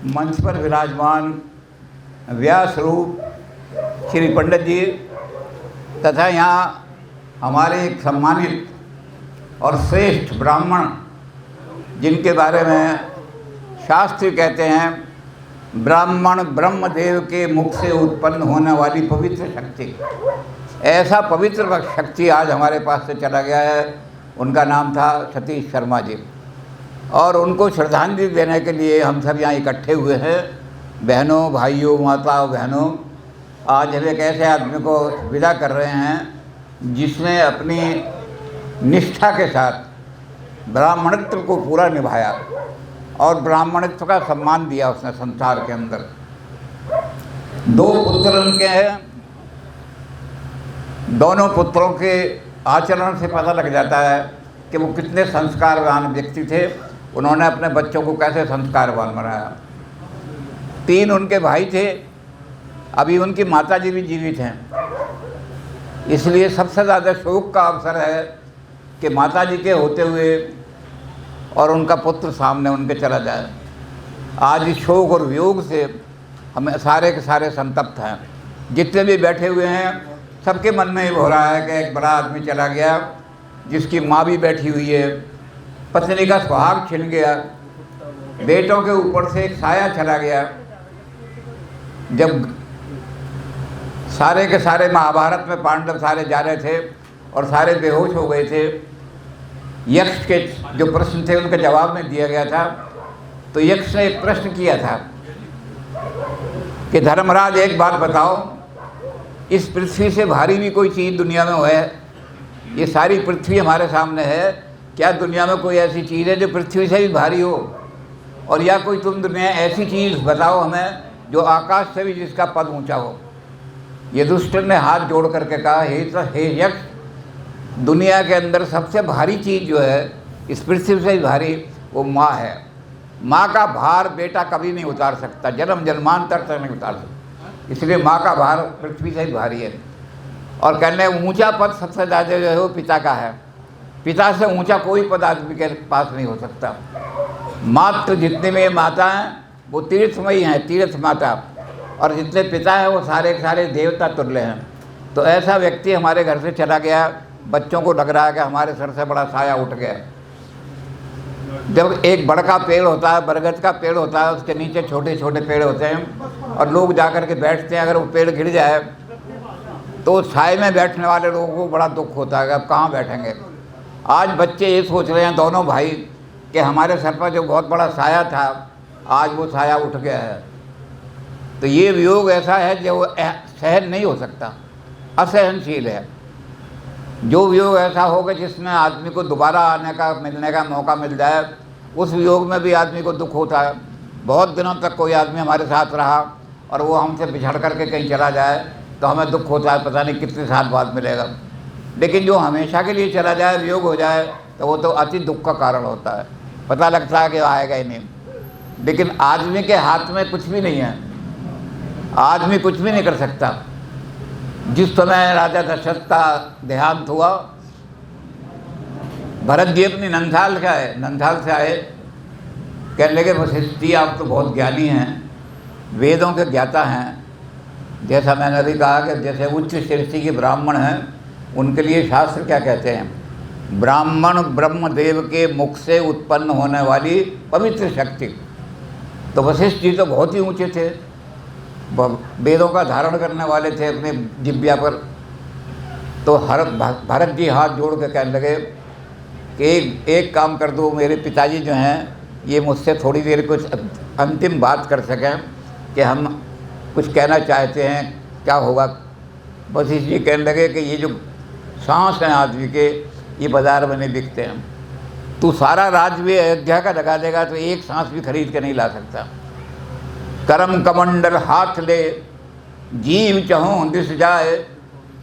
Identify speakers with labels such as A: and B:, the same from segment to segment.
A: मंच पर विराजमान व्यास रूप श्री पंडित जी तथा यहाँ हमारे एक सम्मानित और श्रेष्ठ ब्राह्मण जिनके बारे में शास्त्र कहते हैं ब्राह्मण ब्रह्मदेव के मुख से उत्पन्न होने वाली पवित्र शक्ति, ऐसा पवित्र शक्ति आज हमारे पास से चला गया है। उनका नाम था सतीश शर्मा जी, और उनको श्रद्धांजलि देने के लिए हम सब यहाँ इकट्ठे हुए हैं। बहनों, भाइयों, माता बहनों, आज हम एक ऐसे आदमी को विदा कर रहे हैं जिसने अपनी निष्ठा के साथ ब्राह्मणत्व को पूरा निभाया और ब्राह्मणत्व का सम्मान दिया उसने संसार के अंदर। 2 पुत्र उनके हैं। दोनों पुत्रों के आचरण से पता लग जाता है कि वो कितने संस्कारवान व्यक्ति थे। उन्होंने अपने बच्चों को कैसे संस्कारवान बनाया। 3 उनके भाई थे। अभी उनकी माता जी भी जीवित हैं, इसलिए सबसे ज़्यादा शोक का अवसर है कि माता जी के होते हुए और उनका पुत्र सामने उनके चला जाए। आज इस शोक और वियोग से हमें सारे के सारे संतप्त हैं। जितने भी बैठे हुए हैं सबके मन में ये हो रहा है कि एक बड़ा आदमी चला गया जिसकी माँ भी बैठी हुई है, पत्नी का सुहाग छिन गया, बेटों के ऊपर से एक साया चला गया। जब सारे के सारे महाभारत में पांडव सारे जा रहे थे और सारे बेहोश हो गए थे, यक्ष के जो प्रश्न थे उनके जवाब में दिया गया था। तो यक्ष ने एक प्रश्न किया था कि धर्मराज एक बात बताओ, इस पृथ्वी से भारी भी कोई चीज़ दुनिया में है? ये सारी पृथ्वी हमारे सामने है, क्या दुनिया में कोई ऐसी चीज़ है जो पृथ्वी से भी भारी हो? और या कोई तुम दुनिया ऐसी चीज़ बताओ हमें जो आकाश से भी जिसका पद ऊंचा हो। ये दुष्ट ने हाथ जोड़ करके कहा, हे यक्ष, दुनिया के अंदर सबसे भारी चीज़ जो है इस पृथ्वी से भी भारी वो माँ है। माँ का भार बेटा कभी नहीं उतार सकता, जन्म जन्मांतर तक नहीं उतार सकता, इसलिए माँ का भार पृथ्वी से ही भारी है। और कहने ऊंचा पद सबसे ज़्यादा जो है वो पिता का है। पिता से ऊंचा कोई पद आदमी के पास नहीं हो सकता। मात्र जितने में माता हैं वो तीर्थमयी हैं, तीर्थ माता, और जितने पिता हैं वो सारे के सारे देवता तुल्य हैं। तो ऐसा व्यक्ति हमारे घर से चला गया। बच्चों को लग रहा है कि हमारे सर से बड़ा साया उठ गया। जब एक बड़का पेड़ होता है, बरगद का पेड़ होता है, उसके नीचे छोटे छोटे पेड़ होते हैं और लोग जा कर के बैठते हैं। अगर वो पेड़ गिर जाए तो साए में बैठने वाले लोगों को बड़ा दुख होता है कि अब कहाँ बैठेंगे। आज बच्चे ये सोच रहे हैं, दोनों भाई, कि हमारे सर पर जो बहुत बड़ा साया था आज वो साया उठ गया है। तो ये वियोग ऐसा है जो सहन नहीं हो सकता, असहनशील है। जो वियोग ऐसा होगा जिसमें आदमी को दोबारा आने का मिलने का मौका मिल जाए, उस वियोग में भी आदमी को दुख होता है। बहुत दिनों तक कोई आदमी हमारे साथ रहा और वो हमसे बिछड़ करके कहीं चला जाए तो हमें दुख होता है, पता नहीं कितने साल बाद मिलेगा। लेकिन जो हमेशा के लिए चला जाए, वियोग हो जाए, तो वो तो अति दुख का कारण होता है। पता लगता है कि आएगा ही नहीं। लेकिन आदमी के हाथ में कुछ भी नहीं है, आदमी कुछ भी नहीं कर सकता। जिस समय राजा दशरथ का देहांत हुआ, भरत जी अपनी नंदहाल से आए, कहने लगे वशिष्ठ जी आप तो बहुत ज्ञानी हैं, वेदों के ज्ञाता हैं। जैसा मैंने अभी कहा कि जैसे उच्च श्रेष्ठी के ब्राह्मण हैं, उनके लिए शास्त्र क्या कहते हैं, ब्राह्मण ब्रह्मदेव के मुख से उत्पन्न होने वाली पवित्र शक्ति। तो वशिष्ठ जी तो बहुत ही ऊंचे थे, वेदों का धारण करने वाले थे अपने जिब्या पर। तो भरत जी हाथ जोड़ के कहने लगे कि एक काम कर दो, मेरे पिताजी जो हैं ये मुझसे थोड़ी देर कुछ अंतिम बात कर सकें कि हम कुछ कहना चाहते हैं, क्या होगा। वशिष्ठ जी कहने लगे कि ये जो सांस हैं आदमी के, ये बाज़ार में नहीं बिकते हैं। तू सारा राज्य भी अयोध्या का लगा देगा तो एक सांस भी खरीद के नहीं ला सकता। करम कमंडल हाथ ले, जीव चहों दिस जाए,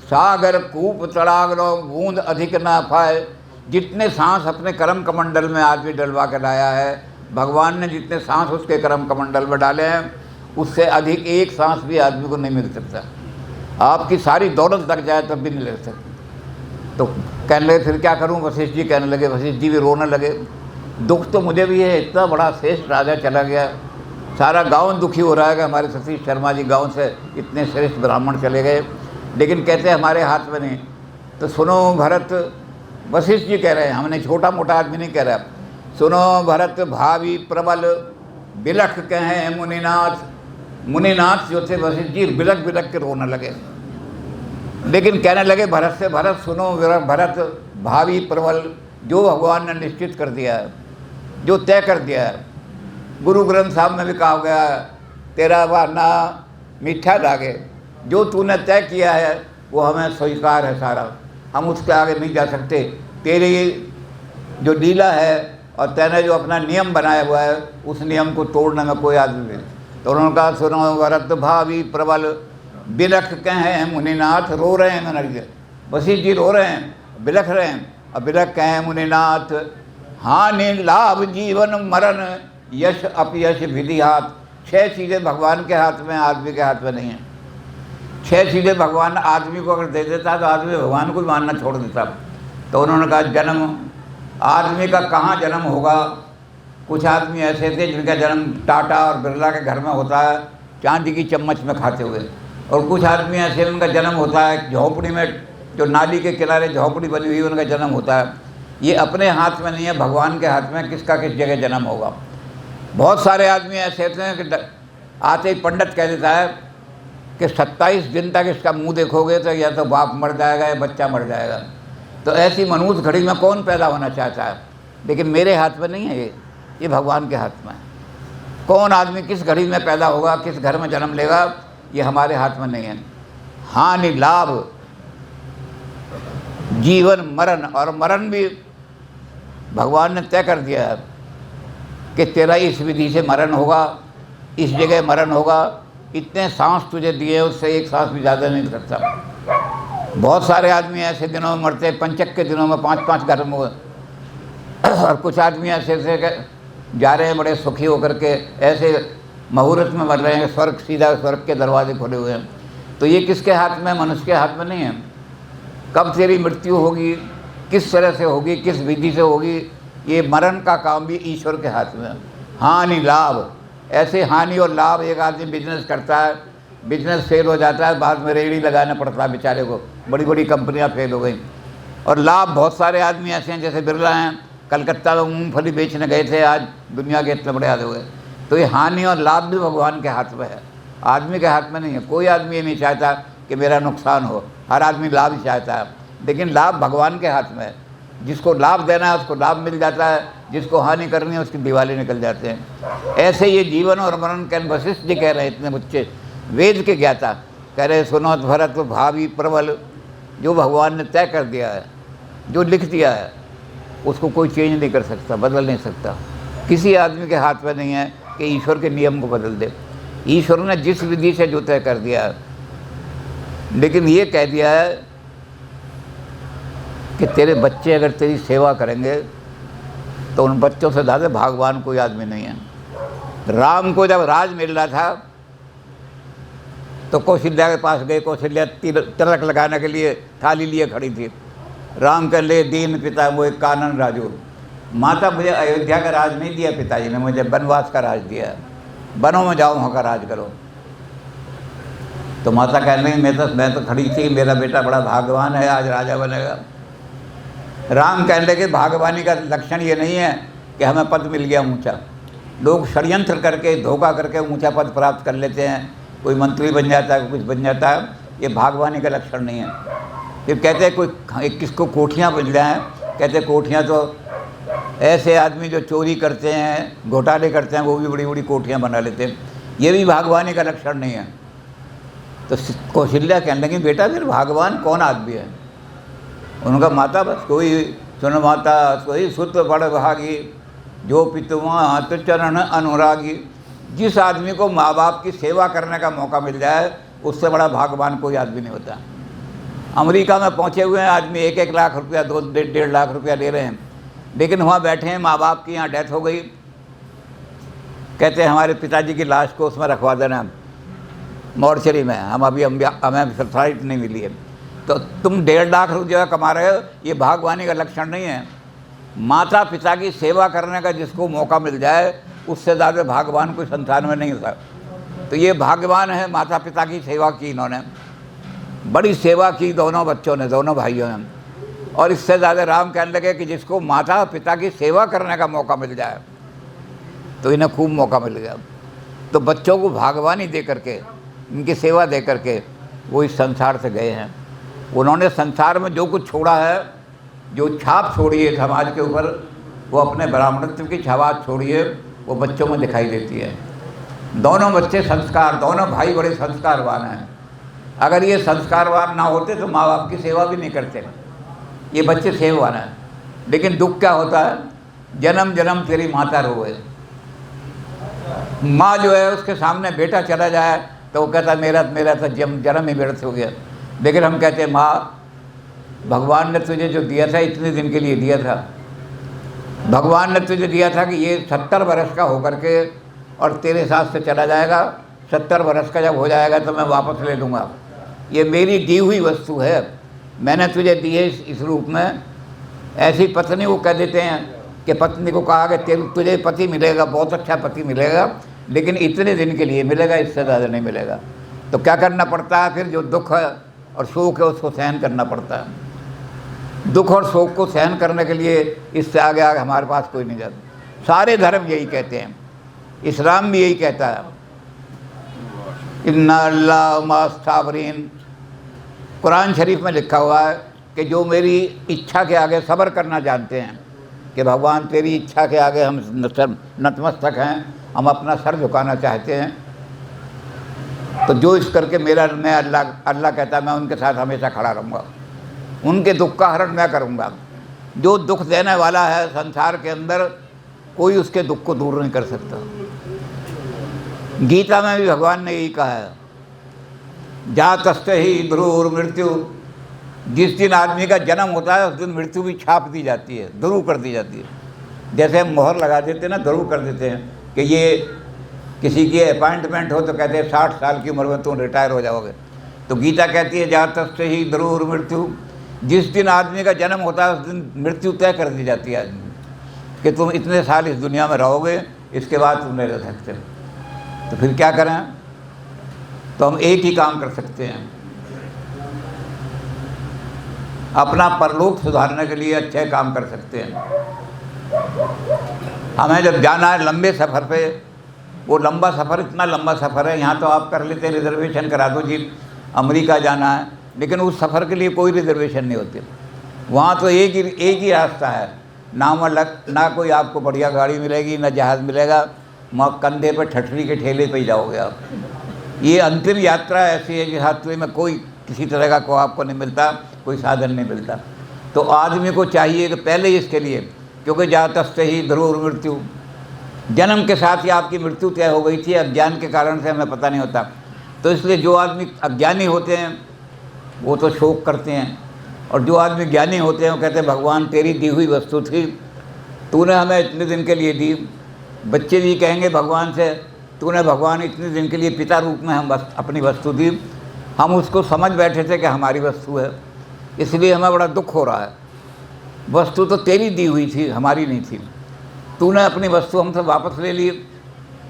A: सागर कूप तड़ाग लो, बूंद अधिक ना पाए। जितने सांस अपने करम कमंडल में आदमी डलवा कर लाया है, भगवान ने जितने सांस उसके करम कमंडल में डाले हैं, उससे अधिक एक सांस भी आदमी को नहीं मिल सकता। आपकी सारी दौलत लग जाए तब भी नहीं ले सकती। तो कहने लगे फिर क्या करूं? वशिष्ठ जी कहने लगे, वशिष्ठ जी भी रोने लगे, दुख तो मुझे भी है, इतना बड़ा श्रेष्ठ राजा चला गया सारा गांव दुखी हो रहा है कि हमारे सतीश शर्मा जी गांव से इतने श्रेष्ठ ब्राह्मण चले गए, लेकिन कहते हैं हमारे हाथ में नहीं। तो सुनो भरत, वशिष्ठ जी कह रहे हैं, हमने छोटा मोटा आदमी नहीं कह रहा। सुनो भरत भावी प्रबल बिलख कहें मुनिनाथ। मुनिनाथ जो थे वशिष्ठ जी बिलख बिलख के रोने लगे, लेकिन कहने लगे भरत से, भरत सुनो भरत भावी प्रबल, जो भगवान ने निश्चित कर दिया है, जो तय कर दिया है, गुरु ग्रंथ साहब में भी कहा गया तेरा बहाना मीठा लागे, जो तूने तय किया है वो हमें स्वीकार है सारा, हम उसके आगे नहीं जा सकते। तेरी जो लीला है और तैने जो अपना नियम बनाया हुआ है उस नियम को तोड़ने में कोई आदमी नहीं। तो उन्होंने कहा सुनो भरत भावी प्रबल बिलख कहें मुनिनाथ। रो रहे हैं मनर्य, वशिष्ठ जी रो रहे हैं, बिलख रहे हैं। और बिलख कहें मुनिनाथ, हानि लाभ जीवन मरण यश अपयश विधि हाथ। 6 चीज़ें भगवान के हाथ में, आदमी के हाथ में नहीं है। 6 चीज़ें भगवान आदमी को अगर दे देता तो आदमी भगवान को मानना छोड़ देता। तो उन्होंने कहा जन्म, आदमी का कहाँ जन्म होगा। कुछ आदमी ऐसे थे जिनका जन्म टाटा और बिरला के घर में होता है, चांदी की चम्मच में खाते हुए, और कुछ आदमी ऐसे उनका जन्म होता है झोंपड़ी में, जो नाली के किनारे झोंपड़ी बनी हुई उनका जन्म होता है। ये अपने हाथ में नहीं है, भगवान के हाथ में किसका किस जगह जन्म होगा। बहुत सारे आदमी ऐसे होते हैं कि आते ही पंडित कह देता है कि 27 दिन तक इसका मुंह देखोगे तो या तो बाप मर जाएगा या बच्चा मर जाएगा। तो ऐसी मनहूस घड़ी में कौन पैदा होना चाहता है, लेकिन मेरे हाथ में नहीं है, ये भगवान के हाथ में है। कौन आदमी किस घड़ी में पैदा होगा, किस घर में जन्म लेगा, ये हमारे हाथ में नहीं है। हानि लाभ जीवन मरण, और मरण भी भगवान ने तय कर दिया है कि तेरा इस विधि से मरण होगा, इस जगह मरण होगा, इतने सांस तुझे दिए उससे एक सांस भी ज़्यादा नहीं करता। बहुत सारे आदमी ऐसे दिनों में मरते, पंचक के दिनों में 5-5 घर में। और कुछ आदमी ऐसे जा रहे हैं बड़े सुखी होकर के, ऐसे मुहूर्त में मर रहे हैं, स्वर्ग सीधा स्वर्ग के दरवाजे खुले हुए हैं। तो ये किसके हाथ में, मनुष्य के हाथ में नहीं है। कब तेरी मृत्यु होगी, किस तरह से होगी, किस विधि से होगी, ये मरण का काम भी ईश्वर के हाथ में है। हानि लाभ, ऐसे हानि और लाभ, एक आदमी बिजनेस करता है, बिजनेस फेल हो जाता है, बाद में रेहड़ी लगाना पड़ता है बेचारे को, बड़ी बड़ी कंपनियां फेल हो गई। और लाभ बहुत सारे आदमी ऐसे हैं, जैसे बिरला हैं, कलकत्ता में मूंगफली बेचने गए थे, आज दुनिया के इतने बड़े आदमी हुए। तो ये हानि और लाभ भी भगवान के हाथ में है, आदमी के हाथ में नहीं है। कोई आदमी ये नहीं चाहता कि मेरा नुकसान हो, हर आदमी लाभ ही चाहता है, लेकिन लाभ भगवान के हाथ में है। जिसको लाभ देना है उसको लाभ मिल जाता है, जिसको हानि करनी है उसकी दिवाली निकल जाते हैं। ऐसे ये जीवन और मरण के वशिष्ठ जी कह रहे हैं, इतने बच्चे वेद के ज्ञाता कह रहे सुनो भरत भावी प्रबल, जो भगवान ने तय कर दिया है, जो लिख दिया है, उसको कोई चेंज नहीं कर सकता, बदल नहीं सकता। किसी आदमी के हाथ में नहीं है कि ईश्वर के नियम को बदल दे। ईश्वर ने जिस विधि से जो तय कर दिया है, लेकिन ये कह दिया है कि तेरे बच्चे अगर तेरी सेवा करेंगे तो उन बच्चों से ज़्यादा भगवान कोई आदमी नहीं है। राम को जब राज मिल रहा था तो कौशल्या के पास गए, कौशल्या तिलक लगाने के लिए थाली लिए खड़ी थी। राम कह ले दीन पिता वो एक कानन राजू, माता मुझे अयोध्या का राज नहीं दिया, पिताजी ने मुझे वनवास का राज दिया है, वनों में जाओ वहाँ का राज करो। तो माता कह रही मैं तो खड़ी थी, मेरा बेटा बड़ा भाग्यवान है, आज राजा बनेगा। राम कहने लगे भागवानी का लक्षण ये नहीं है कि हमें पद मिल गया ऊंचा। लोग षड्यंत्र करके धोखा करके ऊंचा पद प्राप्त कर लेते हैं, कोई मंत्री बन जाता है, कुछ बन जाता है, ये भागवानी का लक्षण नहीं है। फिर कहते हैं कोई किसको कोठियाँ मिल जाएँ, कहते कोठियाँ तो ऐसे आदमी जो चोरी करते हैं, घोटाले करते हैं, वो भी बड़ी बड़ी कोठियाँ बना लेते हैं, ये भी भागवानी का लक्षण नहीं है। तो कौशल्या कहने लगी बेटा फिर भागवान कौन आदमी है। उनका माता बस कोई सुन माता कोई सुत बड़ भागी, जो पितुआ हाथ चरण अनुरागी। जिस आदमी को माँ बाप की सेवा करने का मौका मिल जाए उससे बड़ा भागवान कोई आदमी नहीं होता। अमेरिका में पहुँचे हुए हैं आदमी, 1-1 लाख रुपया 2-1.5 लाख रुपया ले रहे हैं, लेकिन वहाँ बैठे हैं, माँ बाप की यहाँ डेथ हो गई, कहते हैं हमारे पिताजी की लाश को उसमें रखवा देना मॉर्चरी में, हमें फ्लाइट नहीं मिली है। तो तुम 1.5 लाख रुपया कमा रहे हो, ये भागवानी का लक्षण नहीं है। माता पिता की सेवा करने का जिसको मौका मिल जाए उससे ज़्यादा भाग्यवान कोई संसार में नहीं था। तो ये भाग्यवान है, माता पिता की सेवा की इन्होंने, बड़ी सेवा की दोनों बच्चों ने, दोनों भाइयों ने। और इससे ज़्यादा राम कहने लगे कि जिसको माता पिता की सेवा करने का मौका मिल जाए तो इन्हें खूब मौका मिल गया। तो बच्चों को भागवानी दे करके, इनकी सेवा दे करके वो इस संसार से गए हैं। उन्होंने संसार में जो कुछ छोड़ा है, जो छाप छोड़ी है समाज के ऊपर, वो अपने ब्राह्मणत्व की छाप छोड़ी है, वो बच्चों में दिखाई देती है। दोनों बच्चे संस्कार, दोनों भाई बड़े संस्कारवान हैं। अगर ये संस्कारवान ना होते तो माँ बाप की सेवा भी नहीं करते। ये बच्चे सेवावान हैं, लेकिन दुख क्या होता है, जन्म जन्म तेरी माता रोए। माँ जो है उसके सामने बेटा चला जाए तो वो कहता मेरा तो जन्म ही व्यर्थ हो गया। लेकिन हम कहते हैं माँ, भगवान ने तुझे जो दिया था इतने दिन के लिए दिया था। भगवान ने तुझे दिया था कि ये 70 वर्ष का होकर के और तेरे साथ से चला जाएगा। 70 वर्ष का जब हो जाएगा तो मैं वापस ले लूँगा। ये मेरी दी हुई वस्तु है, मैंने तुझे दी है इस रूप में। ऐसी पत्नी को कह देते हैं कि पत्नी को कहा कि तुझे पति मिलेगा, बहुत अच्छा पति मिलेगा, लेकिन इतने दिन के लिए मिलेगा, इससे ज़्यादा नहीं मिलेगा। तो क्या करना पड़ता है फिर, जो दुख है और शोक है उसको सहन करना पड़ता है। दुख और शोक को सहन करने के लिए इससे आगे हमारे पास कोई नहीं जाता। सारे धर्म यही कहते हैं, इस्लाम भी यही कहता है, इन्ना अल्लाह मास्ताबरीन। कुरान शरीफ में लिखा हुआ है कि जो मेरी इच्छा के आगे सब्र करना जानते हैं, कि भगवान तेरी इच्छा के आगे हम नतमस्तक हैं, हम अपना सर झुकाना चाहते हैं, तो जो इस करके मैं अल्लाह कहता है मैं उनके साथ हमेशा खड़ा रहूँगा, उनके दुख का हरण मैं करूँगा। जो दुख देने वाला है संसार के अंदर, कोई उसके दुख को दूर नहीं कर सकता। गीता में भी भगवान ने यही कहा है, जातस्ते ही ध्रुव मृत्यु। जिस दिन आदमी का जन्म होता है उस दिन मृत्यु भी छाप दी जाती है, ध्रुव कर दी जाती है। जैसे हम मोहर लगा देते हैं ना, ध्रुव कर देते हैं कि ये किसी की अपॉइंटमेंट हो तो कहते हैं 60 साल की उम्र में तुम रिटायर हो जाओगे। तो गीता कहती है जातस्ते ही ध्रुव मृत्यु। जिस दिन आदमी का जन्म होता है उस दिन मृत्यु तय कर दी जाती है आदमी कि तुम इतने साल इस दुनिया में रहोगे, इसके बाद तुम नहीं रह सकते। तो फिर क्या करें? तो हम एक ही काम कर सकते हैं, अपना परलोक सुधारने के लिए अच्छे काम कर सकते हैं। हमें जब जाना है लंबे सफ़र पे, वो लंबा सफ़र इतना लंबा सफ़र है, यहाँ तो आप कर लेते हैं रिजर्वेशन करा दो जी, अमेरिका जाना है, लेकिन उस सफ़र के लिए कोई रिजर्वेशन नहीं होती। वहाँ तो एक ही रास्ता है, ना कोई आपको बढ़िया गाड़ी मिलेगी, ना जहाज़ मिलेगा, वहाँ कंधे पर ठठरी के ठेले पे ही जाओगे आप। ये अंतिम यात्रा ऐसी है कि हाथवे में कोई किसी तरह का को आपको नहीं मिलता, कोई साधन नहीं मिलता। तो आदमी को चाहिए कि पहले इसके लिए, क्योंकि जातस्ते ही ध्रुव मृत्यु, जन्म के साथ ही आपकी मृत्यु तय हो गई थी, अज्ञान के कारण से हमें पता नहीं होता। तो इसलिए जो आदमी अज्ञानी होते हैं वो तो शोक करते हैं, और जो आदमी ज्ञानी होते हैं वो कहते हैं भगवान तेरी दी हुई वस्तु थी, तूने हमें इतने दिन के लिए दी। बच्चे भी कहेंगे भगवान से, तूने भगवान इतने दिन के लिए पिता रूप में हम अपनी वस्तु दी, हम उसको समझ बैठे थे कि हमारी वस्तु है, इसलिए हमें बड़ा दुख हो रहा है। वस्तु तो तेरी दी हुई थी, हमारी नहीं थी। तूने अपनी वस्तु हमसे वापस ले ली,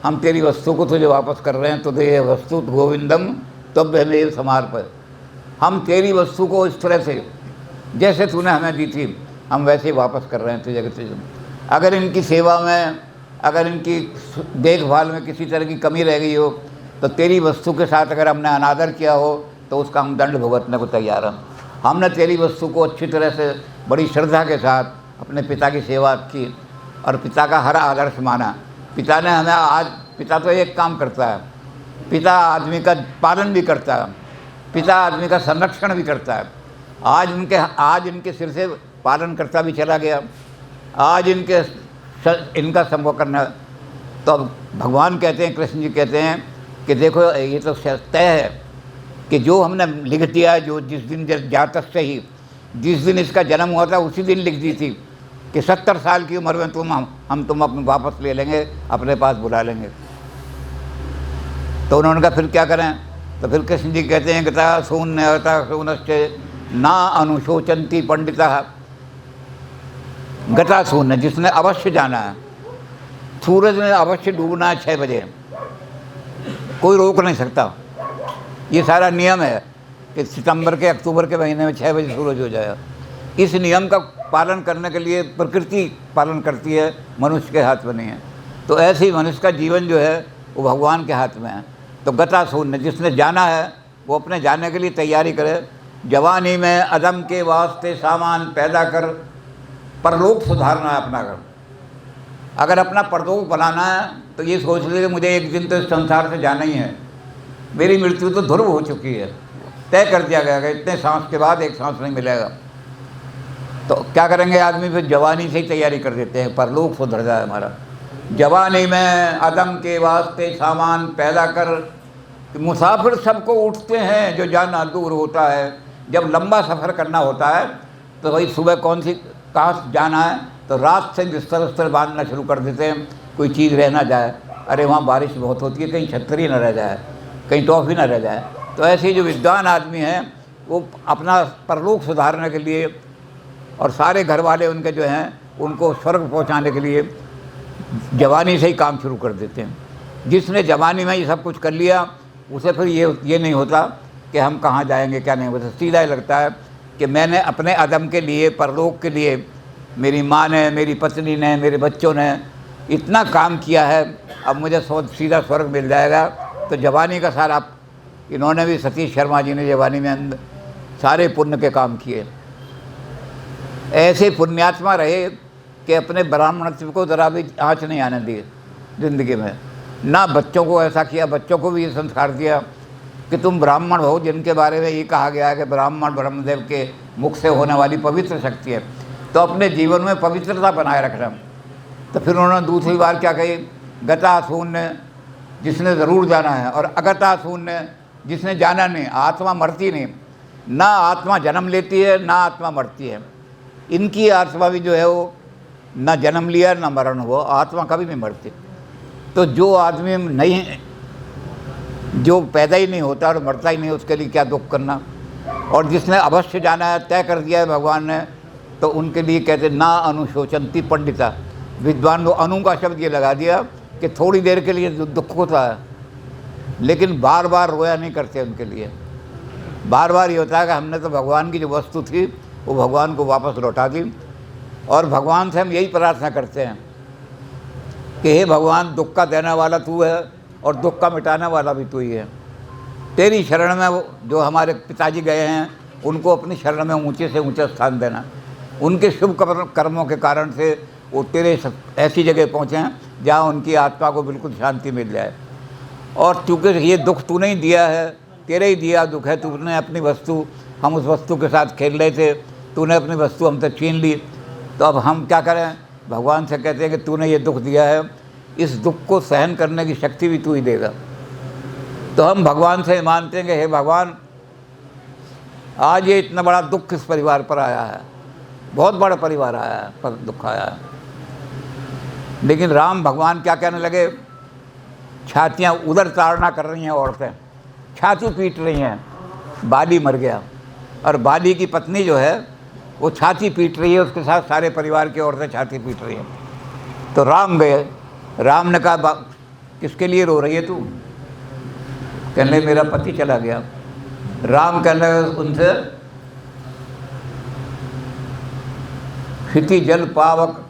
A: हम तेरी वस्तु को तुझे वापस कर रहे हैं। तुझे ये वस्तु गोविंदम तब हमें समर्पय। हम तेरी वस्तु को इस तरह से जैसे तूने हमें दी थी हम वैसे ही वापस कर रहे हैं तुझे। अगर इनकी सेवा में, अगर इनकी देखभाल में किसी तरह की कमी रह गई हो तो तेरी वस्तु के साथ अगर हमने अनादर किया हो तो उसका हम दंड भुगतने को तैयार हैं। हमने तेरी वस्तु को अच्छी तरह से बड़ी श्रद्धा के साथ अपने पिता की सेवा की और पिता का हर आदर्श माना। पिता ने हमें आज, पिता तो एक काम करता है, पिता आदमी का पालन भी करता है, पिता आदमी का संरक्षण भी करता है। आज इनके सिर से पालन करता भी चला गया, आज इनका संभव करना। तो भगवान कहते हैं, कृष्ण जी कहते हैं कि देखो ये तो तय है कि जो हमने लिख दिया, जो जिस दिन जातक से ही जिस दिन इसका जन्म हुआ था उसी दिन लिख दी थी कि 70 साल की उम्र में हम तुम अपने वापस ले लेंगे, अपने पास बुला लेंगे। तो उन्होंने कहा फिर क्या करें? तो फिर कृष्ण जी कहते हैं गता शून्य ना अनुशोचंती पंडिता। गता शून्य, जिसने अवश्य जाना है, सूरज ने अवश्य डूबना है 6 बजे, कोई रोक नहीं सकता। ये सारा नियम है कि सितंबर के अक्टूबर के महीने में 6 बजे सूरज हो जाएगा। इस नियम का पालन करने के लिए प्रकृति पालन करती है, मनुष्य के हाथ में नहीं है। तो ऐसे ही मनुष्य का जीवन जो है वो भगवान के हाथ में है। तो गता शून्य, जिसने जाना है वो अपने जाने के लिए तैयारी करे। जवानी में अदम के वास्ते सामान पैदा कर, परलोक सुधारना है अपना घर। अगर अपना परलोक बनाना है तो ये सोच ले कि मुझे एक दिन तो इस संसार से जाना ही है, मेरी मृत्यु तो ध्रुव हो चुकी है, तय कर दिया गया कि इतने सांस के बाद एक सांस नहीं मिलेगा। तो क्या करेंगे आदमी, फिर जवानी से ही तैयारी कर देते हैं, परलोक सुधर जाए हमारा। जवानी में अदम के वास्ते सामान पैदा कर, मुसाफिर सबको उठते हैं जो जाना दूर होता है। जब लंबा सफ़र करना होता है तो भाई सुबह कौन सी कहाँ जाना है तो रात से बिस्तर बांधना शुरू कर देते हैं, कोई चीज़ रह ना जाए, अरे वहाँ बारिश बहुत होती है, कहीं छतरी ना रह जाए, कहीं टॉफ़ी ना रह जाए। तो ऐसे ही जो विद्वान आदमी हैं वो अपना परलोक सुधारने के लिए और सारे घर वाले उनके जो हैं उनको स्वर्ग पहुँचाने के लिए जवानी से ही काम शुरू कर देते हैं। जिसने जवानी में ये सब कुछ कर लिया उसे फिर ये नहीं होता कि हम कहाँ जाएंगे क्या नहीं होता, सीधा ही लगता है कि मैंने अपने अदम के लिए, परलोक के लिए, मेरी माँ ने, मेरी पत्नी ने, मेरे बच्चों ने इतना काम किया है, अब मुझे सीधा स्वर्ग मिल जाएगा। तो जवानी का सारा, इन्होंने भी, सतीश शर्मा जी ने जवानी में सारे पुण्य के काम किए। ऐसे पुण्यात्मा रहे कि अपने ब्राह्मणत्व को ज़रा भी आँच नहीं आने दी ज़िंदगी में। ना बच्चों को ऐसा किया, बच्चों को भी ये संस्कार दिया कि तुम ब्राह्मण हो, जिनके बारे में ये कहा गया है कि ब्राह्मण ब्रह्मदेव के मुख से होने वाली पवित्र शक्ति है, तो अपने जीवन में पवित्रता बनाए रखना। तो फिर उन्होंने दूसरी बार क्या कही, गता शून्य, जिसने ज़रूर जाना है, और अगता शून्य, जिसने जाना नहीं। आत्मा मरती नहीं, ना आत्मा जन्म लेती है ना आत्मा मरती है। इनकी आत्मा भी जो है वो ना जन्म लिया ना मरण हुआ, आत्मा कभी नहीं मरती। तो जो आदमी नहीं, जो पैदा ही नहीं होता और मरता ही नहीं, उसके लिए क्या दुख करना। और जिसने अवश्य जाना है, तय कर दिया है भगवान ने, तो उनके लिए कहते ना अनुशोचंती पंडिता। विद्वान लोग अनु का शब्द ये लगा दिया कि थोड़ी देर के लिए दुख होता है, लेकिन बार बार रोया नहीं करते उनके लिए। बार बार ये होता है कि हमने तो भगवान की जो वस्तु थी वो भगवान को वापस लौटा दी। और भगवान से हम यही प्रार्थना करते हैं कि हे भगवान, दुख का देने वाला तू है और दुख का मिटाने वाला भी तू ही है। तेरी शरण में वो जो हमारे पिताजी गए हैं उनको अपनी शरण में ऊंचे से ऊंचा स्थान देना। उनके शुभ कर्मों के कारण से वो तेरे ऐसी जगह पहुँचे हैं जहाँ उनकी आत्मा को बिल्कुल शांति मिल जाए। और चूँकि ये दुख तूने ही दिया है, तेरे ही दिया दुख है, तूने अपनी वस्तु, हम उस वस्तु के साथ खेल रहे थे, तूने अपनी वस्तु हमसे छीन ली, तो अब हम क्या करें। भगवान से कहते हैं कि तूने ये दुख दिया है, इस दुख को सहन करने की शक्ति भी तू ही देगा। तो हम भगवान से मानते हैं कि हे भगवान, आज ये इतना बड़ा दुख इस परिवार पर आया है, बहुत बड़ा परिवार आया है, पर दुख आया है। लेकिन राम भगवान क्या कहने लगे, छातियाँ उधर ताड़ना कर रही हैं औरतें, छाती पीट रही हैं, बाली मर गया, और बाली की पत्नी जो है वो छाती पीट रही है, उसके साथ सारे परिवार की औरतें छाती पीट रही हैं। तो राम गए, राम ने कहा किसके लिए रो रही है तू। कहने लगे मेरा पति चला गया। राम कहने लगे उनसे, क्षिति जल पावक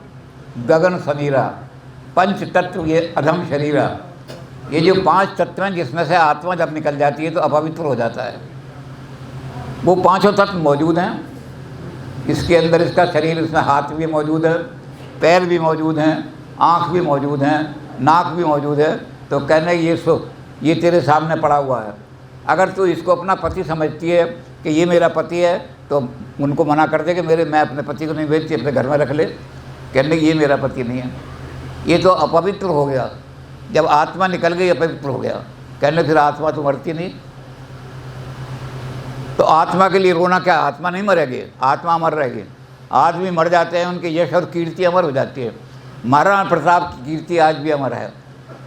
A: गगन समीरा, पंच तत्व ये अधम शरीरा। ये जो 5 तत्व हैं जिसमें से आत्मा जब निकल जाती है तो अपवित्र हो जाता है। वो 5 तत्व मौजूद हैं इसके अंदर, इसका शरीर, इसमें हाथ भी मौजूद है, पैर भी मौजूद हैं, आँख भी मौजूद हैं, नाक भी मौजूद है। तो कहने ये तेरे सामने पड़ा हुआ है, अगर तू इसको अपना पति समझती है कि ये मेरा पति है तो उनको मना कर दे कि मैं अपने पति को नहीं भेजती, अपने घर में रख ले। कहने ये मेरा पति नहीं है, ये तो अपवित्र हो गया। जब आत्मा निकल गई अपवित्र हो गया। कहने फिर आत्मा तो मरती नहीं, तो आत्मा के लिए रोना क्या, आत्मा नहीं मरेगी, आत्मा अमर रहेगी। आदमी मर जाते हैं, उनके यश और कीर्ति अमर हो जाती है। महाराणा प्रताप की कीर्ति आज भी अमर है,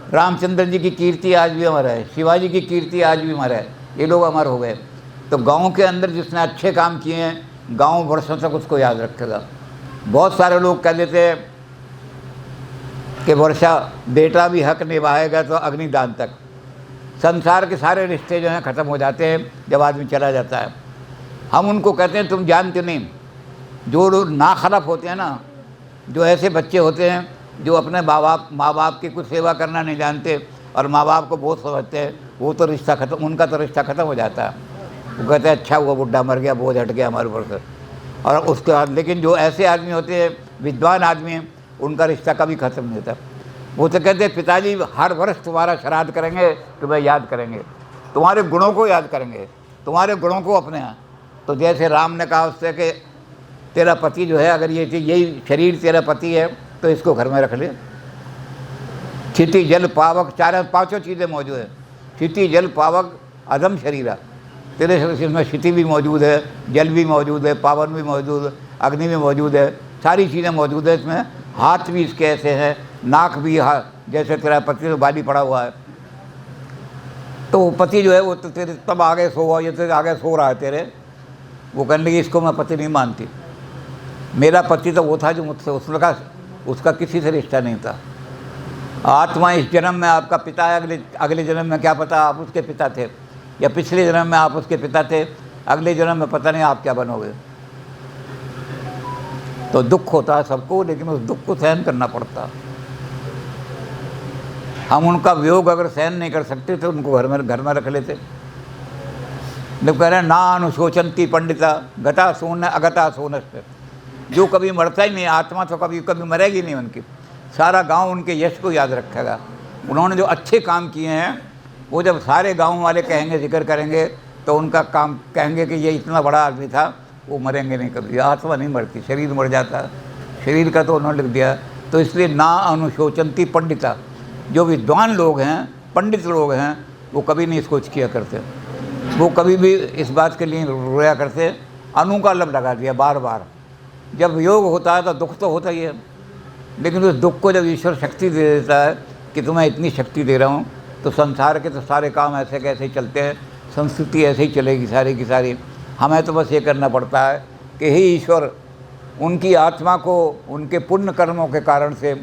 A: रामचंद्र जी की कीर्ति आज भी अमर है, शिवाजी की कीर्ति आज भी अमर है। ये लोग अमर हो गए। तो गाँव के अंदर जिसने अच्छे काम किए हैं, गाँव वर्षों तक उसको याद रखेगा। बहुत सारे लोग कह देते हैं कि वर्षा बेटा भी हक निभाएगा तो अग्निदान तक। संसार के सारे रिश्ते जो हैं ख़त्म हो जाते हैं जब आदमी चला जाता है। हम उनको कहते हैं तुम जानते नहीं, जो लोग नाखलफ होते हैं ना, जो ऐसे बच्चे होते हैं जो अपने माँ बाप की कुछ सेवा करना नहीं जानते और माँ बाप को बहुत समझते हैं, वो तो रिश्ता ख़त्म, उनका तो रिश्ता ख़त्म हो जाता है। वो कहते हैं अच्छा हुआ बुढ़ा मर गया, बोझ हट गया हमारे ऊपर से। और उसके बाद लेकिन जो ऐसे आदमी होते हैं, विद्वान आदमी हैं, उनका रिश्ता कभी ख़त्म नहीं होता। वो तो कहते हैं पिताजी हर वर्ष तुम्हारा श्राद्ध करेंगे, तुम्हें याद करेंगे, तुम्हारे गुणों को याद करेंगे, तुम्हारे गुणों को अपने यहाँ। तो जैसे राम ने कहा उससे कि तेरा पति जो है, अगर यही शरीर तेरा पति है तो इसको घर में रख ले। क्षिति जल पावक, पाँचों चीज़ें मौजूद हैं। क्षिति जल पावक अधम शरीरा, तेरे शरीर में क्षिति भी मौजूद है, जल भी मौजूद है, पावन भी मौजूद है, अग्नि भी मौजूद है, सारी चीज़ें मौजूद है इसमें। हाथ भी इसके ऐसे हैं, नाक भी, जैसे तेरा पति तो बाली पड़ा हुआ है। तो पति जो है वो तो तेरे तब आगे सो, ये तेरे आगे सो रहा है तेरे। वो कहने लगी इसको मैं पति नहीं मानती, मेरा पति तो वो था जो मुझसे, उसका किसी से रिश्ता नहीं था। आत्मा इस जन्म में आपका पिता है, अगले जन्म में क्या पता आप उसके पिता थे, या पिछले जन्म में आप उसके पिता थे, अगले जन्म में पता नहीं आप क्या बनोगे। तो दुख होता है सबको, लेकिन उस दुख को सहन करना पड़ता। हम उनका वियोग अगर सहन नहीं कर सकते तो उनको घर में रख लेते। जब कह रहे हैं ना अनुशोचंती पंडिता गता सोन अगता सोनस्त, जो कभी मरता ही नहीं, आत्मा तो कभी मरेगी नहीं उनकी। सारा गांव उनके यश को याद रखेगा। उन्होंने जो अच्छे काम किए हैं वो जब सारे गांव वाले कहेंगे, जिक्र करेंगे, तो उनका काम कहेंगे कि ये इतना बड़ा आदमी था, वो मरेंगे नहीं कभी। आत्मा नहीं मरती, शरीर मर जाता, शरीर का तो उन्होंने लिख दिया। तो इसलिए ना अनुशोचंती पंडिता, जो विद्वान लोग हैं, पंडित लोग हैं, वो कभी नहीं सोच किया करते, वो कभी भी इस बात के लिए रोया करते। अनु का लब लगा दिया बार बार। जब योग होता है तो दुख तो होता ही है, लेकिन उस दुख को जब ईश्वर शक्ति दे देता है कि तुम्हें इतनी शक्ति दे रहा हूँ, तो संसार के तो सारे काम ऐसे कैसे ही चलते हैं, संस्कृति ऐसे ही चलेगी सारी की सारी। हमें तो बस ये करना पड़ता है कि हे ईश्वर, उनकी आत्मा को उनके पुण्य कर्मों के कारण से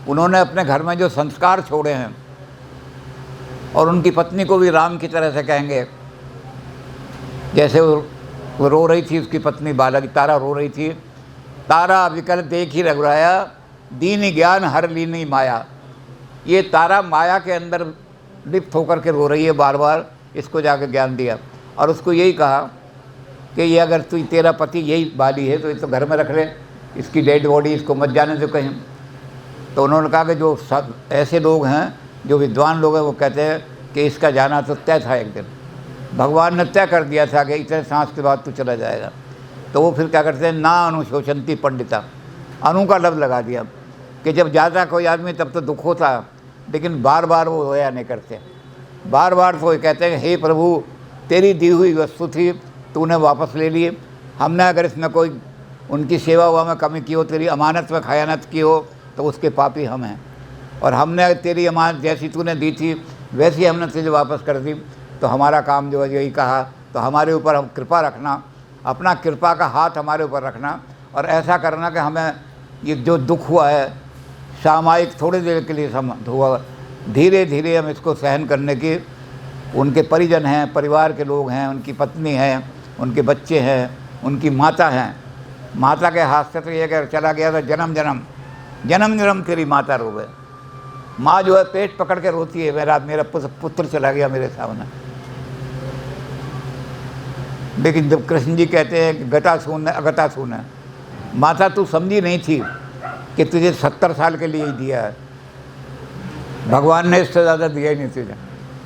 A: उन्होंने अपने घर में जो संस्कार छोड़े हैं, और उनकी पत्नी को भी राम की तरह से कहेंगे। जैसे वो रो रही थी, उसकी पत्नी बाला की तारा रो रही थी, तारा विकल देख ही रघुराया, दीन ज्ञान हर लीनी माया। ये तारा माया के अंदर लिप्त होकर के रो रही है बार बार, इसको जाकर ज्ञान दिया और उसको यही कहा कि ये अगर तू तेरा पति यही बाली है तो इस तो घर में रख ले, इसकी डेड बॉडी इसको मत जाने दो कहीं। तो उन्होंने कहा कि जो सब ऐसे लोग हैं, जो विद्वान लोग हैं, वो कहते हैं कि इसका जाना तो तय था एक दिन, भगवान ने तय कर दिया था कि इतने सांस के बाद तू चला जाएगा। तो वो फिर क्या करते हैं, ना अनुशोचंती पंडिता, अनु का लब लगा दिया कि जब जाता कोई आदमी तब तो दुख होता, लेकिन बार बार वो रोया नहीं करते। बार बार तो कहते हैं हे प्रभु, तेरी दी हुई वस्तु थी, तूने वापस ले लिए, हमने अगर इसमें कोई उनकी सेवा हुआ में कमी की हो, तेरी अमानत में खयानत की हो, तो उसके पापी हम हैं। और हमने तेरी अमानत जैसी तूने दी थी वैसी हमने तुझे वापस कर दी, तो हमारा काम जो है यही कहा, तो हमारे ऊपर हम कृपा रखना, अपना कृपा का हाथ हमारे ऊपर रखना, और ऐसा करना कि हमें ये जो दुख हुआ है सामयिक थोड़ी देर के लिए हुआ, धीरे धीरे हम इसको सहन करने की, उनके परिजन हैं, परिवार के लोग हैं, उनकी पत्नी हैं, उनके बच्चे हैं, उनकी माता हैं, माता के हाथ से तो ये अगर चला गया तो जन्म जन्म तेरी माता रोवे। माँ जो है पेट पकड़ के रोती है, मेरा पुत्र चला गया मेरे सामने। लेकिन जब कृष्ण जी कहते हैं गता सून अगता सून, माता तू समझी नहीं थी कि तुझे 70 साल के लिए ही दिया है, भगवान ने इससे ज़्यादा दिया ही नहीं तुझे।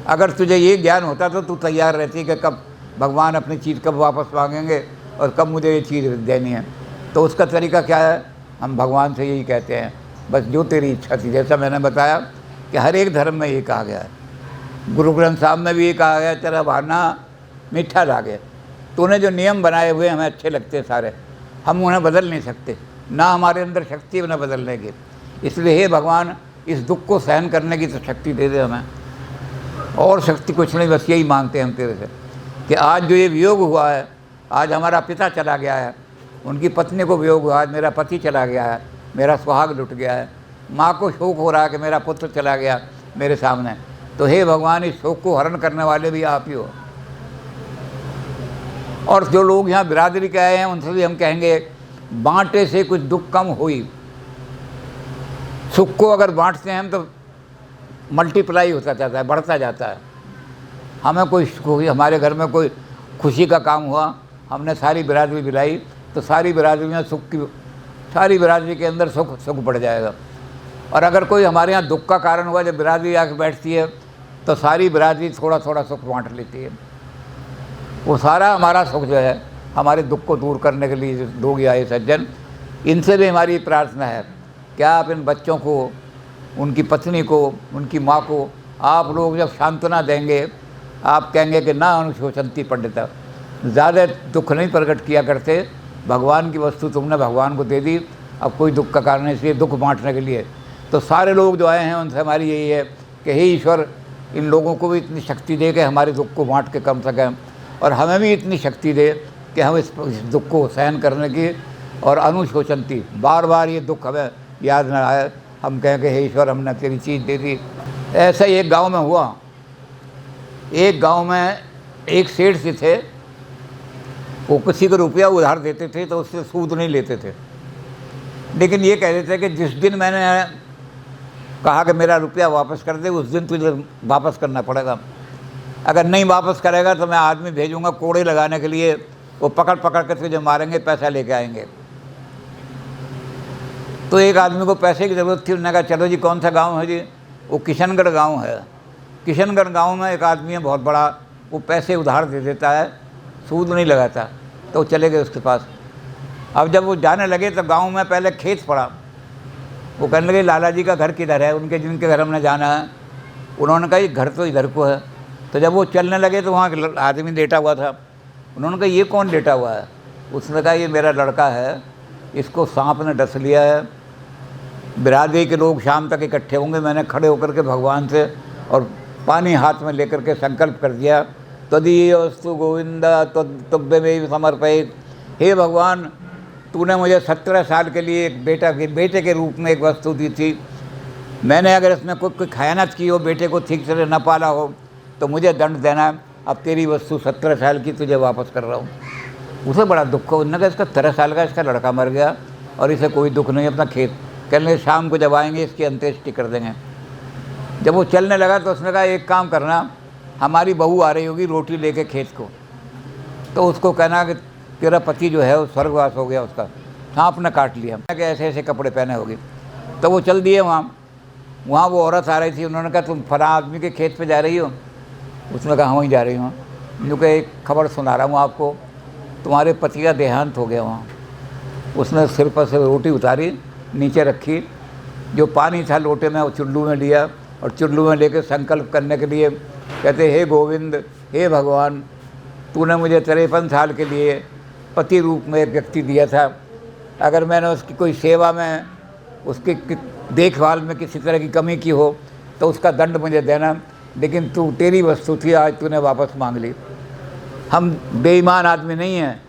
A: अगर तुझे ये ज्ञान होता तो तू तैयार रहती कि कब भगवान अपनी चीज़ कब वापस मांगेंगे और कब मुझे ये चीज़ देनी है। तो उसका तरीका क्या है, हम भगवान से यही कहते हैं, बस जो तेरी इच्छा थी। जैसा मैंने बताया कि हर एक धर्म में ये कहा गया है, गुरु ग्रंथ साहब में भी ये कहा गया, तेरा बहाना मीठा लागे। तूने जो नियम बनाए हुए हमें अच्छे लगते सारे, हम उन्हें बदल नहीं सकते, ना हमारे अंदर शक्ति उन्हें बदलने की। इसलिए हे भगवान, इस दुख को सहन करने की तो शक्ति दे दे हमें, और शक्ति कुछ नहीं, बस यही मांगते हैं हम तेरे से कि आज जो ये वियोग हुआ है, आज हमारा पिता चला गया है, उनकी पत्नी को वियोग हुआ, आज मेरा पति चला गया है, मेरा सुहाग लुट गया है, माँ को शोक हो रहा है कि मेरा पुत्र चला गया मेरे सामने, तो हे भगवान इस शोक को हरण करने वाले भी आप ही हो। और जो लोग यहाँ बिरादरी के आए हैं उनसे भी हम कहेंगे बांटे से कुछ दुख कम हुई। सुख को अगर बांटते हैं हम तो मल्टीप्लाई होता जाता है, बढ़ता जाता है। हमें कोई हमारे घर में कोई खुशी का काम हुआ, हमने सारी बिरादरी बुलाई तो सारी बिरादरी में सारी बिरादरी के अंदर सुख बढ़ जाएगा। और अगर कोई हमारे यहाँ दुख का कारण हुआ, जब बिरादरी आके बैठती है तो सारी बिरादरी थोड़ा थोड़ा सुख बांट लेती है। वो सारा हमारा सुख जो है हमारे दुख को दूर करने के लिए लोग आए सज्जन, इनसे भी हमारी प्रार्थना है क्या आप इन बच्चों को, उनकी पत्नी को, उनकी माँ को आप लोग जब सांत्वना देंगे, आप कहेंगे कि ना अनुशोचंती पंडिता, ज़्यादा दुख नहीं प्रकट किया करते, भगवान की वस्तु तुमने भगवान को दे दी, अब कोई दुख का कारण है, इसलिए दुख बांटने के लिए। तो सारे लोग जो आए हैं उनसे हमारी यही है कि हे ईश्वर इन लोगों को भी इतनी शक्ति दे कि हमारे दुख को बांट के कम सकें, और हमें भी इतनी शक्ति दे कि हम इस दुख को सहन करने की, और अनुशोचंती बार बार ये दुख हमें याद न आए, हम कहें कि हे ईश्वर हमने तेरी चीज़ दे दी। ऐसा ही एक गांव में हुआ। एक गांव में एक सेठ जी थे, वो किसी को रुपया उधार देते थे तो उससे सूद नहीं लेते थे, लेकिन ये कहते थे कि जिस दिन मैंने कहा कि मेरा रुपया वापस कर दे उस दिन तुझे वापस करना पड़ेगा, अगर नहीं वापस करेगा तो मैं आदमी भेजूंगा कोड़े लगाने के लिए, वो पकड़ पकड़ कर तुझे मारेंगे, पैसा लेके आएंगे। तो एक आदमी को पैसे की ज़रूरत थी, उन्होंने कहा चलो जी कौन सा गांव है जी? वो किशनगढ़ गांव है। किशनगढ़ गांव में एक आदमी है बहुत बड़ा, वो पैसे उधार दे देता है, सूद नहीं लगाता, तो वो चले गए उसके पास। अब जब वो जाने लगे तो गांव में पहले खेत पड़ा, वो कहने लगे लाला जी का घर किधर है, उनके जिनके घर हमने जाना है। उन्होंने कहा ये घर तो इधर को है। तो जब वो चलने लगे तो वहाँ आदमी लेटा हुआ था, उन्होंने कहा ये कौन लेटा हुआ है? उसने कहा ये मेरा लड़का है, इसको सांप ने डस लिया है, बिरादरी के लोग शाम तक इकट्ठे होंगे, मैंने खड़े होकर के भगवान से और पानी हाथ में लेकर के संकल्प कर दिया, तदीयस्तु गोविंद तुभ्य में समर्पित, हे भगवान तूने मुझे 17 साल के लिए एक बेटे के रूप में एक वस्तु दी थी, मैंने अगर इसमें कोई खयानत की हो, बेटे को ठीक से न पाला हो तो मुझे दंड देना, अब तेरी वस्तु 17 साल की तुझे वापस कर रहा हूँ। उसे बड़ा दुख हो, उन्होंने कहा इसका 13 साल का इसका लड़का मर गया और इसे कोई दुख नहीं, अपना खेत, कहने लगे शाम को जब आएंगे इसकी अंत्येष्टि कर देंगे। जब वो चलने लगा तो उसने कहा एक काम करना, हमारी बहू आ रही होगी रोटी लेके खेत को, तो उसको कहना कि तेरा पति जो है वो स्वर्गवास हो गया, उसका सांप ने काट लिया, कि ऐसे ऐसे कपड़े पहने होगी। तो वो चल दिए वहाँ वो औरत आ रही थी, उन्होंने कहा तुम फला आदमी के खेत पे जा रही हो? उसने कहा हाँ वहीं जा रही हूँ। उन्होंने एक खबर सुना रहा हूँ आपको, तुम्हारे पति का देहांत हो गया वहाँ। उसने सिर पर से रोटी उतारी, नीचे रखी, जो पानी था लोटे में वो चुल्लू में लिया, और चुल्लू में लेकर संकल्प करने के लिए कहते हे गोविंद, हे भगवान, तूने मुझे 53 साल के लिए पति रूप में एक व्यक्ति दिया था, अगर मैंने उसकी कोई सेवा में, उसकी देखभाल में किसी तरह की कमी की हो तो उसका दंड मुझे देना, लेकिन तू तेरी वस्तु थी, आज तूने वापस मांग ली। हम बेईमान आदमी नहीं हैं,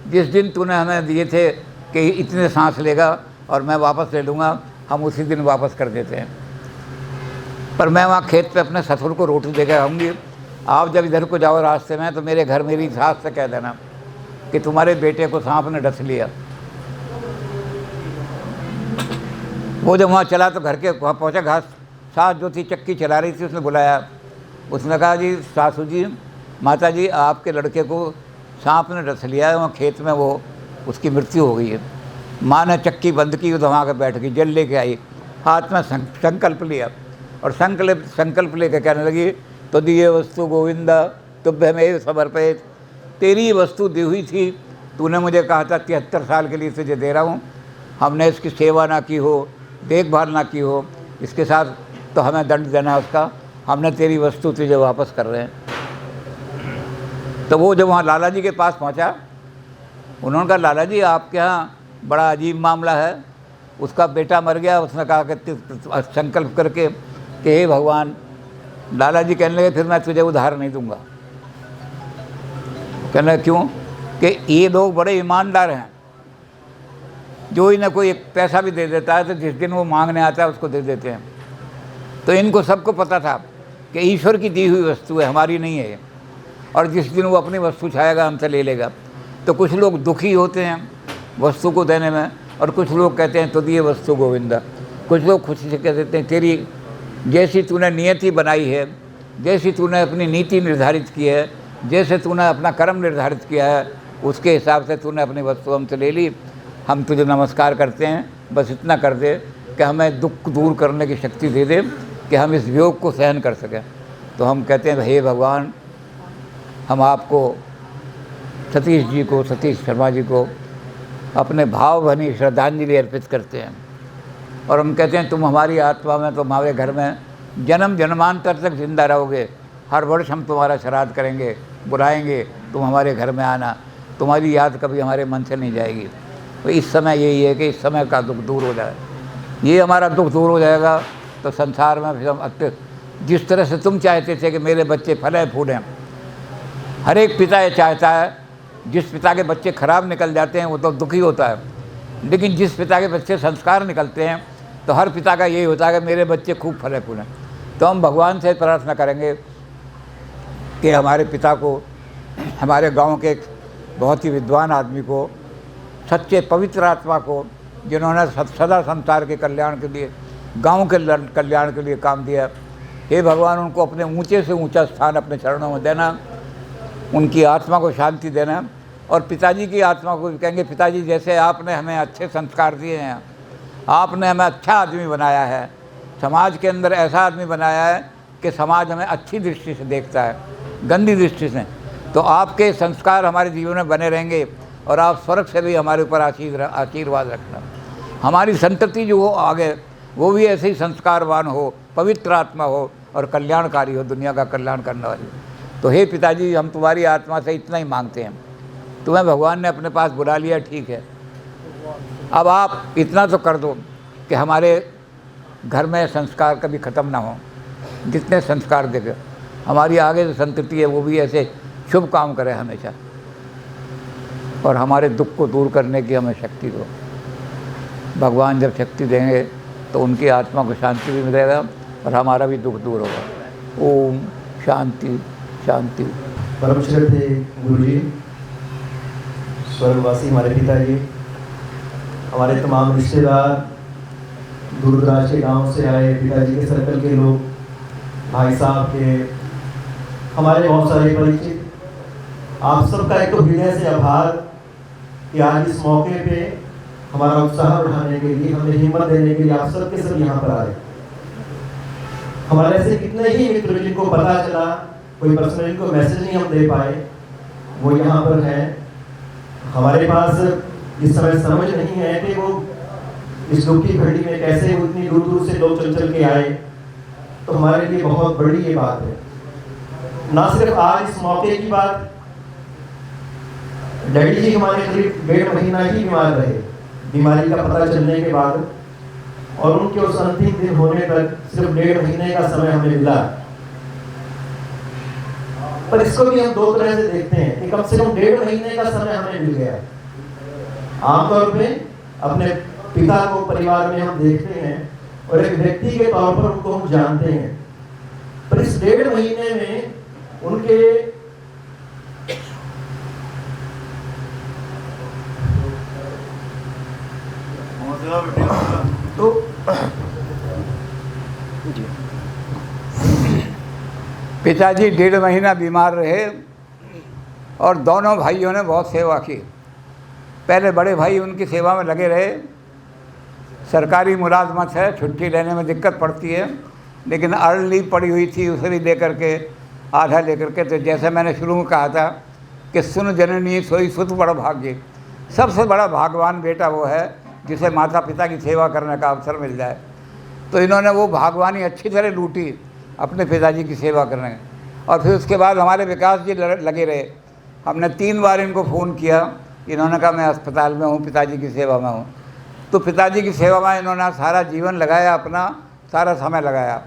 A: जिस दिन तूने हमें दिए थे कि इतने सांस लेगा और मैं वापस ले लूँगा, हम उसी दिन वापस कर देते हैं। पर मैं वहाँ खेत पे अपने ससुर को रोटी देकर आऊँगी, आप जब इधर को जाओ रास्ते में तो मेरे घर मेरी सास से कह देना कि तुम्हारे बेटे को सांप ने डस लिया। वो जब वहाँ चला तो घर के वहाँ पहुँचा, घास सास जो थी चक्की चला रही थी, उसने बुलाया, उसने कहा जी सासू जी, माता जी आपके लड़के को सांप ने डस लिया है, वहाँ खेत में वो उसकी मृत्यु हो गई है। माँ ने चक्की बंद की, वो वहाँ के बैठ गई, जल लेके आई, हाथ में संकल्प लिया और संकल्प लेके कहने लगी तो दिए वस्तु गोविंदा तुभ्य में समर्पित, तेरी वस्तु दी हुई थी, तूने मुझे कहा था 73 साल के लिए तुझे दे रहा हूँ, हमने इसकी सेवा ना की हो, देखभाल ना की हो, इसके साथ तो हमें दंड देना उसका, हमने तेरी वस्तु तुझे वापस कर रहे हैं। तो वो जब वहाँ लाला जी के पास पहुँचा, उन्होंने कहा लाला जी आपके यहाँ बड़ा अजीब मामला है, उसका बेटा मर गया, उसने कहा कि संकल्प करके कि हे भगवान, लाला जी कहने लगे फिर मैं तुझे उधार नहीं दूंगा। कहने लगे क्यों? कि ये लोग बड़े ईमानदार हैं, जो ही ना कोई एक पैसा भी दे देता है तो जिस दिन वो मांगने आता है उसको दे देते हैं। तो इनको सबको पता था कि ईश्वर की दी हुई वस्तु है, हमारी नहीं है, और जिस दिन वो अपनी वस्तु छाएगा हमसे ले लेगा। तो कुछ लोग दुखी होते हैं वस्तु को देने में, और कुछ लोग कहते हैं तो दिए वस्तु गोविंदा। कुछ लोग खुशी से कह देते हैं तेरी जैसी तूने नियति बनाई है, जैसी तूने अपनी नीति निर्धारित की है, जैसे तूने अपना कर्म निर्धारित किया है, उसके हिसाब से तूने अपनी वस्तु हमसे ले ली। हम तुझे नमस्कार करते हैं, बस इतना कर दे कि हमें दुख दूर करने की शक्ति दे दे कि हम इस वियोग को सहन कर सकें। तो हम कहते हैं हे भगवान, हम आपको सतीश जी को, सतीश शर्मा जी को अपने भाव भरी श्रद्धांजलि अर्पित करते हैं। और हम कहते हैं तुम हमारी आत्मा में, तुम हमारे घर में जन्म जन्मांतर तक जिंदा रहोगे। हर वर्ष हम तुम्हारा श्राद्ध करेंगे, बुलाएंगे, तुम हमारे घर में आना, तुम्हारी याद कभी हमारे मन से नहीं जाएगी। तो इस समय यही है कि इस समय का दुख दूर हो जाए। ये हमारा दुख दूर हो जाएगा तो संसार में फिर हम अत्यंत जिस तरह से तुम चाहते थे कि मेरे बच्चे फले फूलें, हर एक पिता ये चाहता है। जिस पिता के बच्चे खराब निकल जाते हैं वो तो दुखी होता है, लेकिन जिस पिता के बच्चे संस्कार निकलते हैं तो हर पिता का यही होता है कि मेरे बच्चे खूब फले फूलें। तो हम भगवान से प्रार्थना करेंगे कि हमारे पिता को, हमारे गांव के एक बहुत ही विद्वान आदमी को, सच्चे पवित्र आत्मा को, जिन्होंने सदा संसार के कल्याण के लिए, गांव के कल्याण के लिए काम दिया, हे भगवान उनको अपने ऊंचे से ऊंचा स्थान अपने चरणों में देना, उनकी आत्मा को शांति देना। और पिताजी की आत्मा को कहेंगे पिताजी जैसे आपने हमें अच्छे संस्कार दिए हैं, आपने हमें अच्छा आदमी बनाया है, समाज के अंदर ऐसा आदमी बनाया है कि समाज हमें अच्छी दृष्टि से देखता है, गंदी दृष्टि से, तो आपके संस्कार हमारे जीवन में बने रहेंगे और आप स्वर्ग से भी हमारे ऊपर आशीर्वाद रखना। हमारी संतति जो हो आगे वो भी ऐसे ही संस्कारवान हो, पवित्र आत्मा हो और कल्याणकारी हो, दुनिया का कल्याण करने वाली। तो हे पिताजी, हम तुम्हारी आत्मा से इतना ही मांगते हैं। तुम्हें भगवान ने अपने पास बुला लिया, ठीक है, अब आप इतना तो कर दो कि हमारे घर में संस्कार कभी ख़त्म ना हो। जितने संस्कार देखे हमारी आगे जो संतति है वो भी ऐसे शुभ काम करे हमेशा, और हमारे दुख को दूर करने की हमें शक्ति दो। भगवान जब शक्ति देंगे तो उनकी आत्मा को शांति भी मिलेगा और हमारा भी दुख दूर होगा। ओम शांति शांति।
B: परम श्रद्धेय गुरु जी, स्वर्गवासी हमारे पिताजी, हमारे तमाम रिश्तेदार, दूर दराज के गाँव से आए पिताजी के सर्कल के लोग, भाई साहब के, हमारे बहुत सारे परिचित, आप सबका एक तो हृदय से आभार कि आज इस मौके पे हमारा उत्साह बढ़ाने के लिए, हमें हिम्मत देने के लिए आप सब के सब यहाँ पर आए। हमारे ऐसे कितने ही मित्र जिनको पता चला, कोई पर्सनली को मैसेज नहीं हम दे पाए, वो यहाँ पर हैं। हमारे पास इस समय समझ नहीं है कि वो इस दुख की घड़ी में कैसे उतनी दूर दूर से लोग चल चल के आए, तो हमारे लिए बहुत बड़ी ये बात है। ना सिर्फ आज इस मौके की बात, डैडी जी हमारे करीब 1.5 महीना ही बीमार रहे, बीमारी का पता चलने के बाद, और उनके उस अंतिम दिन होने तक सिर्फ 1.5 महीने का समय हमें मिला। पर इसको भी हम दो तरह से देखते हैं कि कम से कम 1.5 महीने का समय हमें मिल गया। आमतौर पे अपने पिता को परिवार में हम देखते हैं और एक व्यक्ति के तौर पर उनको हम जानते हैं, पर इस 1.5 महीने में उनके तो
A: पिताजी 1.5 महीना बीमार रहे और दोनों भाइयों ने बहुत सेवा की। पहले बड़े भाई उनकी सेवा में लगे रहे। सरकारी मुलाजमत है, छुट्टी लेने में दिक्कत पड़ती है, लेकिन अर्न लीव पड़ी हुई थी, उसे भी लेकर के आधा लेकर के। तो जैसे मैंने शुरू में कहा था कि सुन जननी सोई सुत बड़ा भाग्य, सबसे बड़ा भागवान बेटा वो है जिसे माता पिता की सेवा करने का अवसर मिल जाए। तो इन्होंने वो भागवानी अच्छी तरह लूटी अपने पिताजी की सेवा करने। और फिर उसके बाद हमारे विकास जी लगे रहे। हमने 3 बार इनको फ़ोन किया, इन्होंने कहा मैं अस्पताल में हूँ, पिताजी की सेवा में हूँ। तो पिताजी की सेवा में इन्होंने सारा जीवन लगाया, अपना सारा समय लगाया।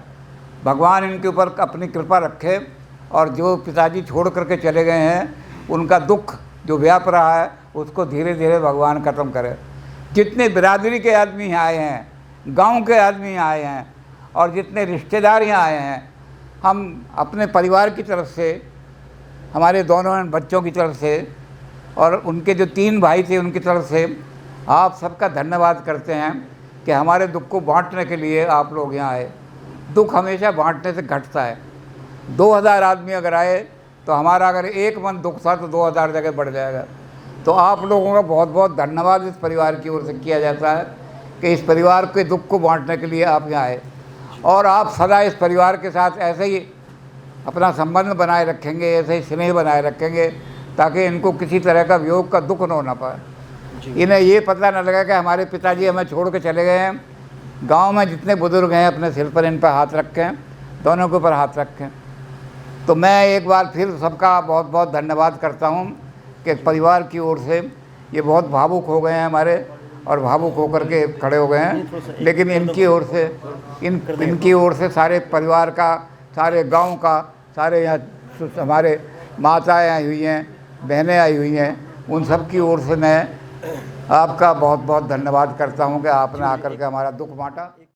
A: भगवान इनके ऊपर अपनी कृपा रखे और जो पिताजी छोड़ करके चले गए हैं उनका दुख जो व्याप रहा है उसको धीरे धीरे भगवान ख़त्म करे। जितने बिरादरी के आदमी यहाँ आए हैं, गांव के आदमी यहाँ आए हैं और जितने रिश्तेदार यहाँ आए हैं, हम अपने परिवार की तरफ से, हमारे दोनों बच्चों की तरफ से और उनके जो 3 भाई थे उनकी तरफ से आप सबका धन्यवाद करते हैं कि हमारे दुख को बांटने के लिए आप लोग यहाँ आए। दुख हमेशा बांटने से घटता है। 2000 आदमी अगर आए तो हमारा अगर एक मन दुख था तो 2000 जगह बढ़ जाएगा। तो आप लोगों का बहुत बहुत धन्यवाद इस परिवार की ओर से किया जाता है कि इस परिवार के दुख को बांटने के लिए आप यहाँ आए और आप सदा इस परिवार के साथ ऐसे ही अपना संबंध बनाए रखेंगे, ऐसे ही स्नेह बनाए रखेंगे ताकि इनको किसी तरह का वियोग का दुख न होना पाए। इन्हें ये पता न लगा कि हमारे पिताजी हमें छोड़ के चले गए हैं। गांव में जितने बुजुर्ग हैं अपने सिर पर इन पर हाथ रखें, दोनों के ऊपर हाथ रखें। तो मैं एक बार फिर सबका बहुत बहुत धन्यवाद करता हूं कि परिवार की ओर से ये बहुत भावुक हो गए हैं हमारे और भावुक होकर के खड़े हो गए हैं। लेकिन इनकी ओर से इनकी ओर से सारे परिवार का, सारे गांव का, सारे यहाँ हमारे माताएँ आई हुई हैं, बहनें आई हुई हैं, उन सब की ओर से मैं आपका बहुत बहुत धन्यवाद करता हूं कि आपने आकर के हमारा दुख बांटा।